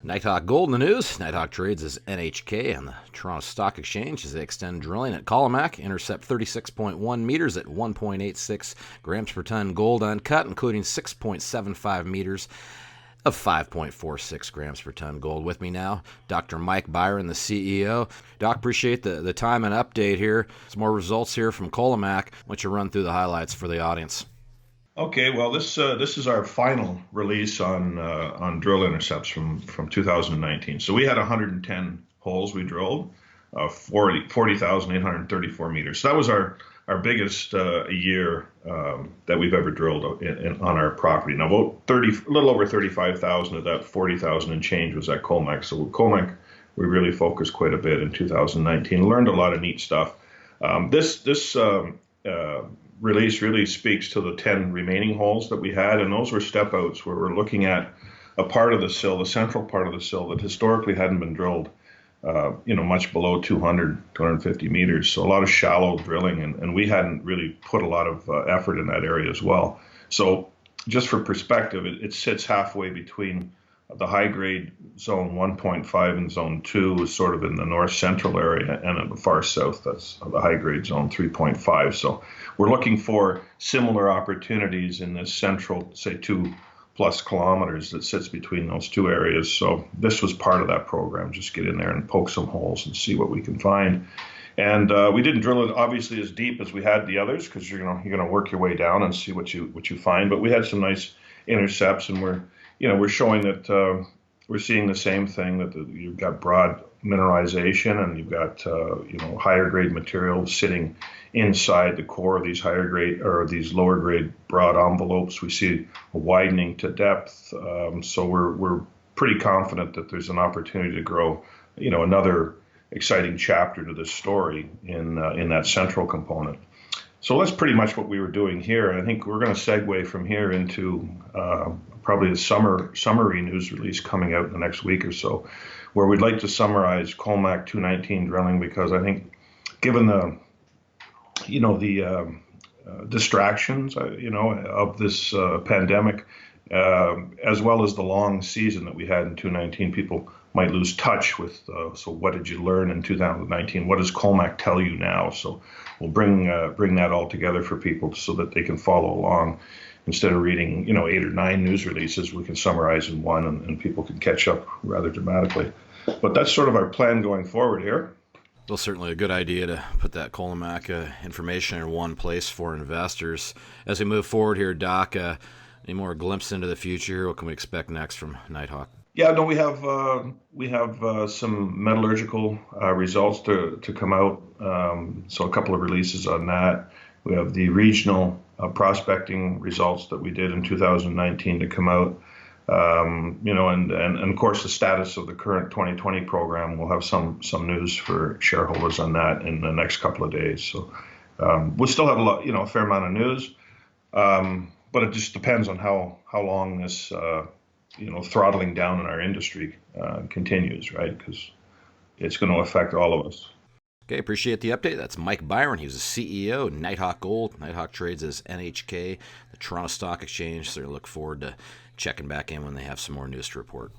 Nighthawk Gold in the news. Nighthawk trades as NHK on the Toronto Stock Exchange as they extend drilling at Colomac. Intercept 36.1 meters at 1.86 grams per ton gold uncut, including 6.75 meters of 5.46 grams per ton gold. With me now, Dr. Mike Byron, the CEO. Doc, appreciate the time and update here. Some more results here from Colomac. Why don't you run through the highlights for the audience? Okay, well, this is our final release on drill intercepts from 2019. So we had 110 holes we drilled, 40,834 meters. So that was our biggest year that we've ever drilled on our property. Now, a little over 35,000 of that 40,000 and change was at Colomac. So with Colomac, we really focused quite a bit in 2019. Learned a lot of neat stuff. This release really speaks to the 10 remaining holes that we had, and those were step outs where we're looking at a part of the sill, the central part of the sill that historically hadn't been drilled, much below 250 meters. So a lot of shallow drilling, and we hadn't really put a lot of effort in that area as well. So just for perspective, it sits halfway between the high-grade zone 1.5 and zone 2 is sort of in the north central area, and in the far south, that's the high-grade zone 3.5. So we're looking for similar opportunities in this central, say, 2+ kilometers that sits between those two areas. So this was part of that program. Just get in there and poke some holes and see what we can find. And we didn't drill it obviously as deep as we had the others, because you're gonna work your way down and see what you find. But we had some nice intercepts, and we're showing that we're seeing the same thing, that you've got broad mineralization, and you've got higher grade material sitting inside the core of these higher grade or these lower grade broad envelopes. We see a widening to depth, so we're pretty confident that there's an opportunity to grow another exciting chapter to this story in that central component. So that's pretty much what we were doing here, and I think we're going to segue from here into probably the summary news release coming out in the next week or so, where we'd like to summarize Colomac 219 drilling, because I think, given the distractions of this pandemic, as well as the long season that we had in 2019, people might lose touch with. So what did you learn in 2019? What does Colomac tell you now? So we'll bring that all together for people so that they can follow along. Instead of reading 8 or 9 news releases, we can summarize in one, and people can catch up rather dramatically. But that's sort of our plan going forward here. Well, certainly a good idea to put that Colomac information in one place for investors. As we move forward here, Doc, any more glimpse into the future? What can we expect next from Nighthawk? Yeah, no, we have some metallurgical results to come out. So a couple of releases on that. We have the regional prospecting results that we did in 2019 to come out. And of course the status of the current 2020 program. We'll have some news for shareholders on that in the next couple of days. So we'll still have a fair amount of news, but it just depends on how long this throttling down in our industry continues, right? Because it's going to affect all of us. Okay, appreciate the update. That's Mike Byron. He was the CEO of Nighthawk Gold. Nighthawk trades as NHK, the Toronto Stock Exchange. So I look forward to checking back in when they have some more news to report.